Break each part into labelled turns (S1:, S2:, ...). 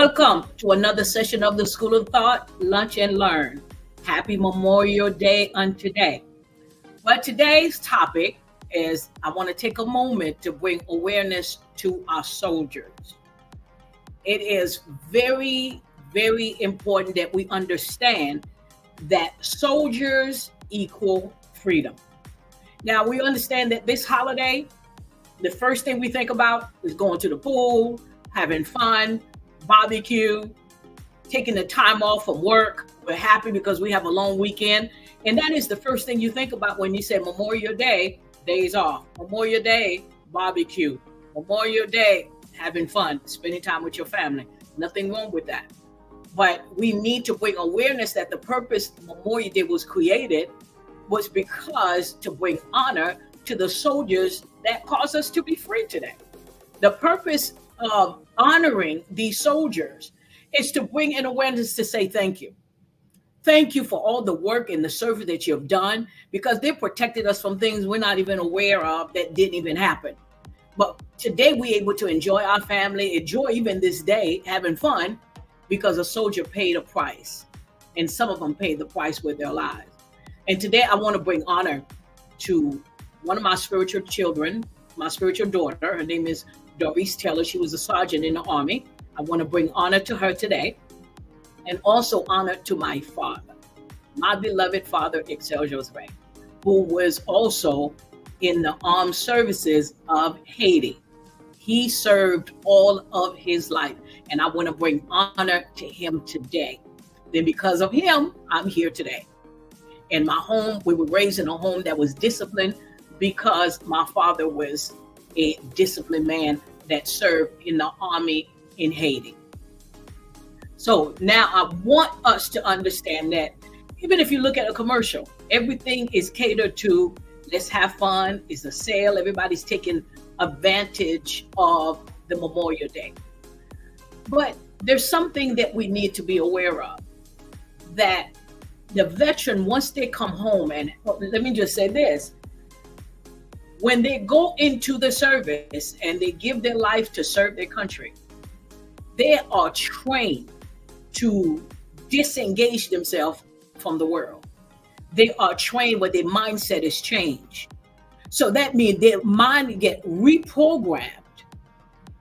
S1: Welcome to another session of the School of Thought, Lunch and Learn. Happy Memorial Day on today. Well, today's topic is I want to take a moment to bring awareness to our soldiers. It is very, very important that we understand that soldiers equal freedom. Now, we understand that this holiday, the first thing we think about is going to the pool, having fun, barbecue, taking the time off from work. We're happy because we have a long weekend. And that is the first thing you think about when you say Memorial Day, days off. Memorial Day, barbecue. Memorial Day, having fun, spending time with your family. Nothing wrong with that. But we need to bring awareness that the purpose Memorial Day was created was because to bring honor to the soldiers that caused us to be free today. The purpose of honoring these soldiers is to bring an awareness to say thank you. Thank you for all the work and the service that you've done, because they protected us from things we're not even aware of that didn't even happen. But today we're able to enjoy our family, enjoy even this day, having fun, because a soldier paid a price. And some of them paid the price with their lives. And today I want to bring honor to one of my spiritual children, my spiritual daughter. Her name is Doris Taylor. She was a sergeant in the Army. I want to bring honor to her today, and also honor to my father, my beloved father, Excelsior Ray, who was also in the armed services of Haiti. He served all of his life, and I want to bring honor to him today. Then because of him, I'm here today. In my home, we were raised in a home that was disciplined because my father was a disciplined man that served in the army in Haiti. So now I want us to understand that even if you look at a commercial, everything is catered to, let's have fun, it's a sale, everybody's taking advantage of the Memorial Day. But there's something that we need to be aware of, that the veteran, once they come home, and let me just say this, when they go into the service and they give their life to serve their country, they are trained to disengage themselves from the world. They are trained where their mindset is changed. So that means their mind get reprogrammed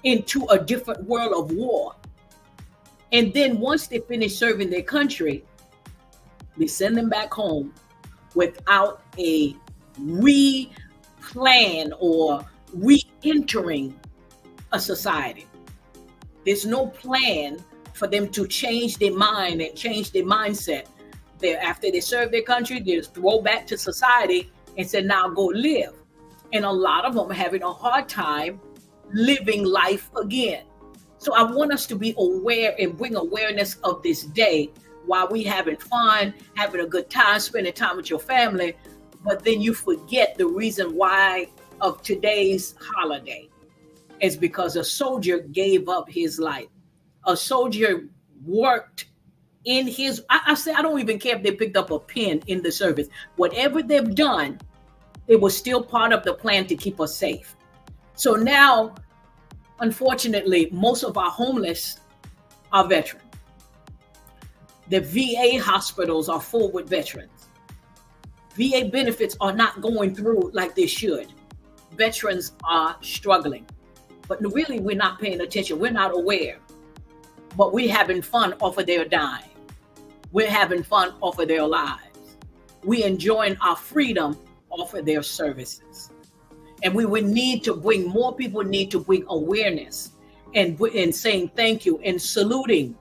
S1: into a different world of war. And then once they finish serving their country, we send them back home without a plan or re-entering a society. There's no plan for them to change their mind and change their mindset. After they serve their country, they just throw back to society and say, now go live. And a lot of them are having a hard time living life again. So I want us to be aware and bring awareness of this day while we having fun, having a good time, spending time with your family. But then you forget the reason why of today's holiday is because a soldier gave up his life. A soldier worked in his, I say, I don't even care if they picked up a pen in the service. Whatever they've done, it was still part of the plan to keep us safe. So now, unfortunately, most of our homeless are veterans. The VA hospitals are full with veterans. VA benefits are not going through like they should. Veterans are struggling, but really we're not paying attention. We're not aware, but we're having fun off of their dime. We're having fun off of their lives. We're enjoying our freedom off of their services. And we would need to bring, more people need to bring awareness and saying thank you and saluting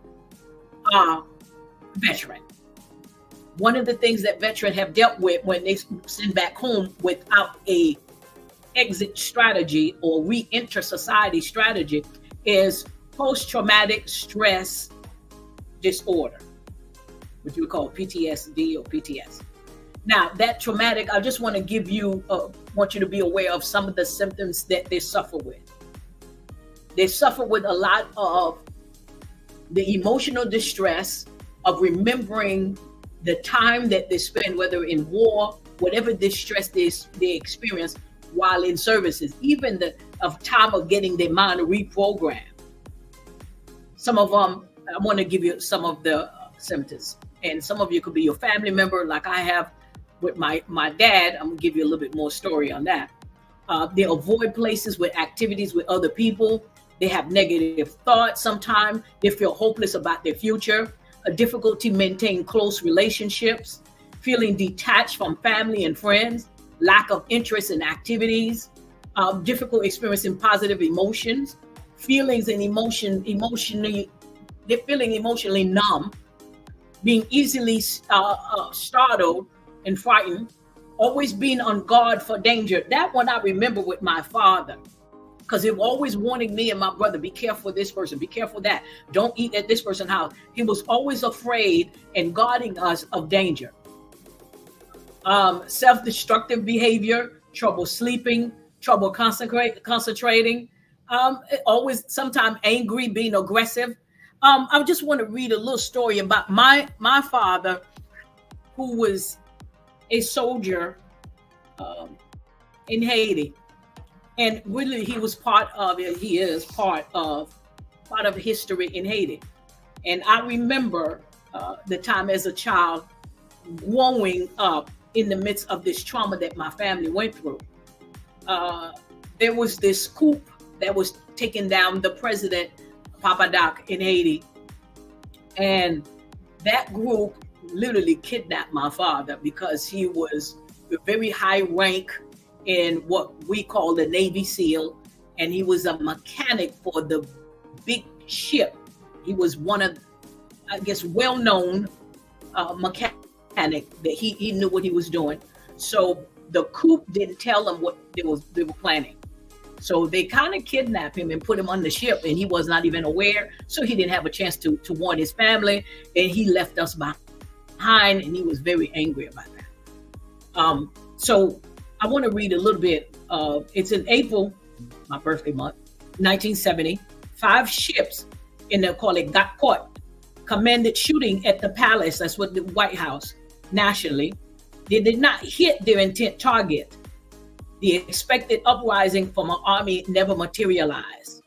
S1: our veteran. One of the things that veterans have dealt with when they send back home without a exit strategy or re-enter society strategy is post-traumatic stress disorder, which we call PTSD or PTS. Now, that traumatic, I just want to give you, want you to be aware of some of the symptoms that they suffer with. They suffer with a lot of the emotional distress of remembering the time that they spend, whether in war, whatever distress they experience while in services, even the of time of getting their mind reprogrammed. Some of them I want to give you some of the symptoms, and some of you could be your family member, like I have with my dad. I'm gonna give you a little bit more story on that. They avoid places with activities with other people. They have negative thoughts sometimes. They feel hopeless about their future, a difficulty maintaining close relationships, feeling detached from family and friends, lack of interest in activities, difficult experiencing positive emotions, feelings and emotionally, they're feeling emotionally numb, being easily startled and frightened, always being on guard for danger. That one I remember with my father, because he was always warning me and my brother, be careful of this person, be careful of that. Don't eat at this person's house. He was always afraid and guarding us of danger. Self-destructive behavior, trouble sleeping, trouble concentrating, always sometimes angry, being aggressive. I just want to read a little story about my father, who was a soldier in Haiti. And really, he was part of it. He is part of history in Haiti. And I remember the time as a child growing up in the midst of this trauma that my family went through. There was this coup that was taking down the president, Papa Doc, in Haiti. And that group literally kidnapped my father because he was a very high rank in what we call the Navy SEAL, and he was a mechanic for the big ship. He was one of, I guess, well-known mechanic that he knew what he was doing. So the coup didn't tell them what they were planning. So they kind of kidnapped him and put him on the ship, and he was not even aware. So he didn't have a chance to warn his family, and he left us behind, and he was very angry about that. So I want to read a little bit. It's in April, my birthday month, 1970. 5 ships, and they call it, got caught. Commanded shooting at the palace. That's what the White House nationally. They did not hit their intent target. The expected uprising from an army never materialized.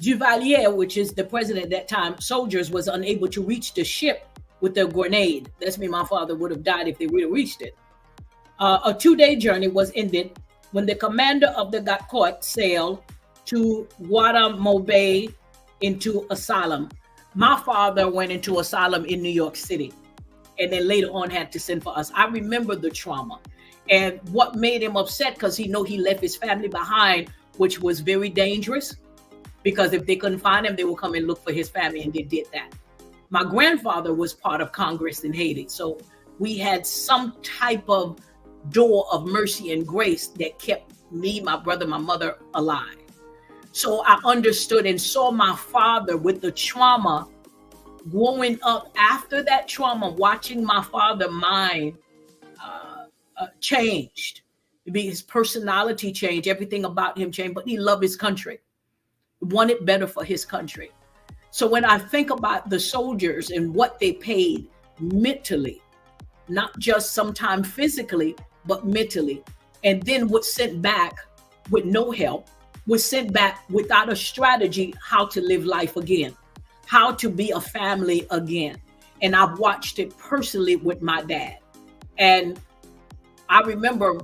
S1: Duvalier, which is the president at that time, soldiers was unable to reach the ship with a grenade. That's me. My father would have died if they would have reached it. A 2-day journey was ended when the commander of the got caught sailed to Guantanamo Bay into asylum. My father went into asylum in New York City, and then later on had to send for us. I remember the trauma and what made him upset, because he left his family behind, which was very dangerous, because if they couldn't find him, they would come and look for his family, and they did that. My grandfather was part of Congress in Haiti, so we had some type of door of mercy and grace that kept me, my brother, my mother alive. So I understood and saw my father with the trauma growing up. After that trauma, watching my father mind changed. His personality changed, everything about him changed, but he loved his country, wanted better for his country. So when I think about the soldiers and what they paid mentally, not just sometimes physically, but mentally, and then was sent back with no help, was sent back without a strategy how to live life again, how to be a family again. And I've watched it personally with my dad. And I remember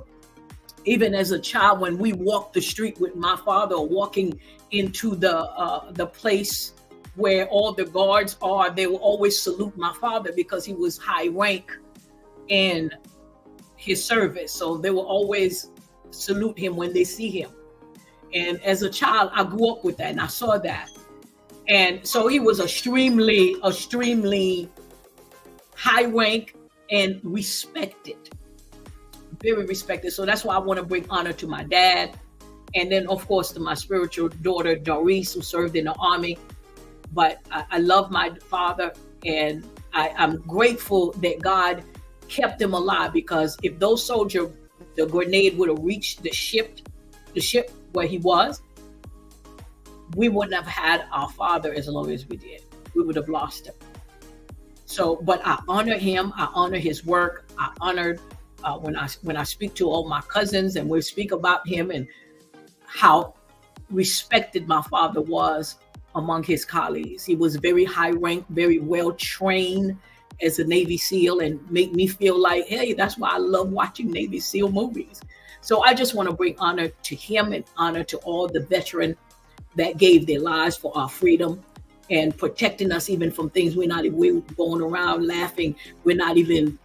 S1: even as a child, when we walked the street with my father, walking into the place where all the guards are, they will always salute my father because he was high rank in his service. So they will always salute him when they see him. And as a child, I grew up with that and I saw that. And so he was extremely high rank and respected, very respected. So that's why I want to bring honor to my dad. And then, of course, to my spiritual daughter, Doris, who served in the army. But I love my father, and I'm grateful that God kept him alive, because if those soldiers, the grenade would have reached the ship where he was, we wouldn't have had our father as long as we did. We would have lost him. So, but I honor him. I honor his work. I honored when I speak to all my cousins and we speak about him and how respected my father was among his colleagues. He was very high ranked, very well trained as a Navy SEAL, and make me feel like, hey, that's why I love watching Navy SEAL movies. So I just want to bring honor to him and honor to all the veterans that gave their lives for our freedom and protecting us even from things we're going around laughing. We're not even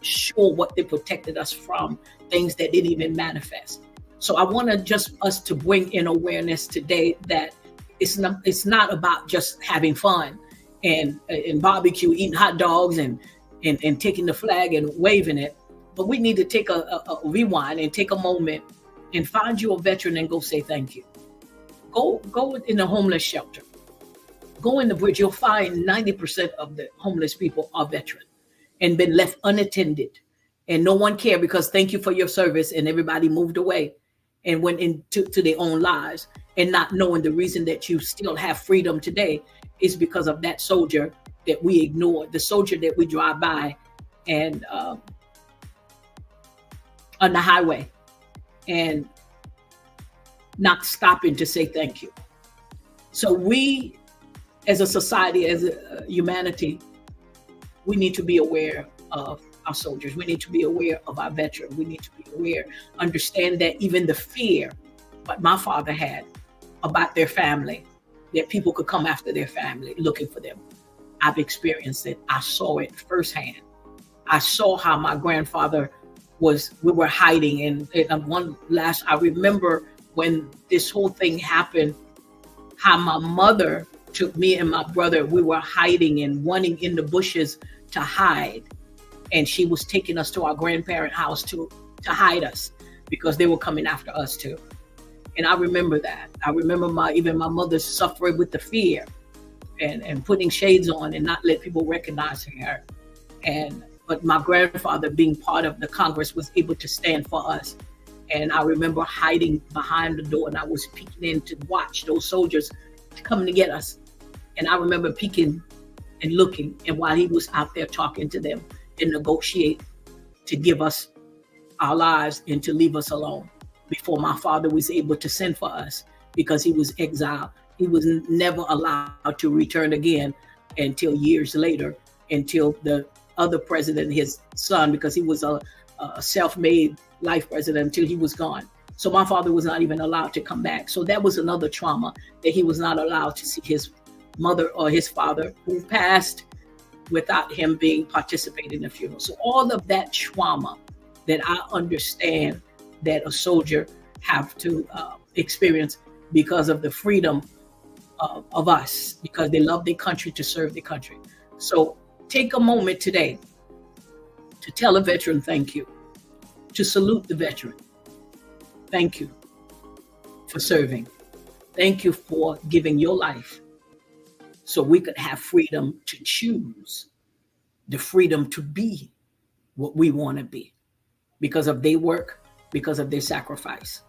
S1: sure what they protected us from, things that didn't even manifest. So I want to just us to bring in awareness today that it's not about just having fun and barbecue, eating hot dogs and taking the flag and waving it. But we need to take a rewind and take a moment and find you a veteran and go say thank you. Go in a homeless shelter. Go in the bridge. You'll find 90% of the homeless people are veterans and been left unattended. And no one cared because thank you for your service, and everybody moved away and went into their own lives, and not knowing the reason that you still have freedom today is because of that soldier that we ignored, the soldier that we drive by and on the highway and not stopping to say thank you. So we, as a society, as a humanity, we need to be aware of our soldiers. We need to be aware of our veterans. We need to be aware, understand that even the fear what my father had about their family, that people could come after their family looking for them. I've experienced it. I saw it firsthand. I saw how my grandfather we were hiding. And I remember when this whole thing happened, how my mother took me and my brother, we were hiding and wanting in the bushes to hide. And she was taking us to our grandparent house to hide us because they were coming after us too. And I remember that. I remember my mother suffering with the fear and putting shades on and not let people recognize her. But my grandfather, being part of the Congress, was able to stand for us. And I remember hiding behind the door, and I was peeking in to watch those soldiers coming to get us. And I remember peeking and looking, and while he was out there talking to them and negotiate to give us our lives and to leave us alone before my father was able to send for us, because he was exiled. He was never allowed to return again until years later, until the other president, his son, because he was a self-made life president, until he was gone. So my father was not even allowed to come back. So that was another trauma, that he was not allowed to see his mother or his father, who passed without him being participating in the funeral. So all of that trauma that I understand that a soldier have to experience because of the freedom of us, because they love their country, to serve their country. So take a moment today to tell a veteran thank you, to salute the veteran. Thank you for serving. Thank you for giving your life so we could have freedom to choose, the freedom to be what we want to be because of their work, because of their sacrifice.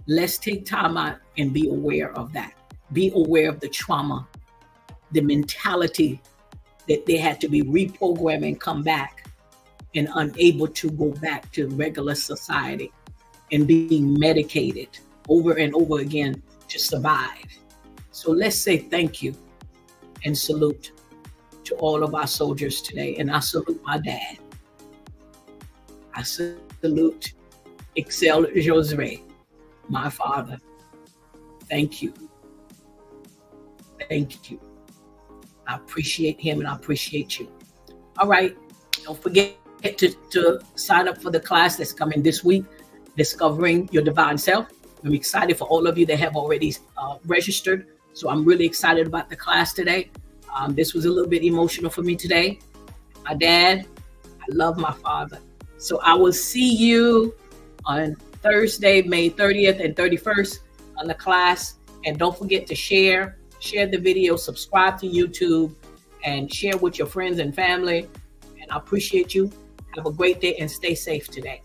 S1: Let's take time out and be aware of that. Be aware of the trauma, the mentality that they had to be reprogrammed and come back and unable to go back to regular society and being medicated over and over again to survive. So let's say thank you and salute to all of our soldiers today. And I salute my dad. I salute Excel Josue, my father. Thank you. Thank you. I appreciate him and I appreciate you. All right. Don't forget to sign up for the class that's coming this week, Discovering Your Divine Self. I'm excited for all of you that have already registered. So I'm really excited about the class today. This was a little bit emotional for me today. My dad, I love my father. So I will see you on Thursday, May 30th and 31st on the class. And don't forget to share the video, subscribe to YouTube, and share with your friends and family. And I appreciate you. Have a great day and stay safe today.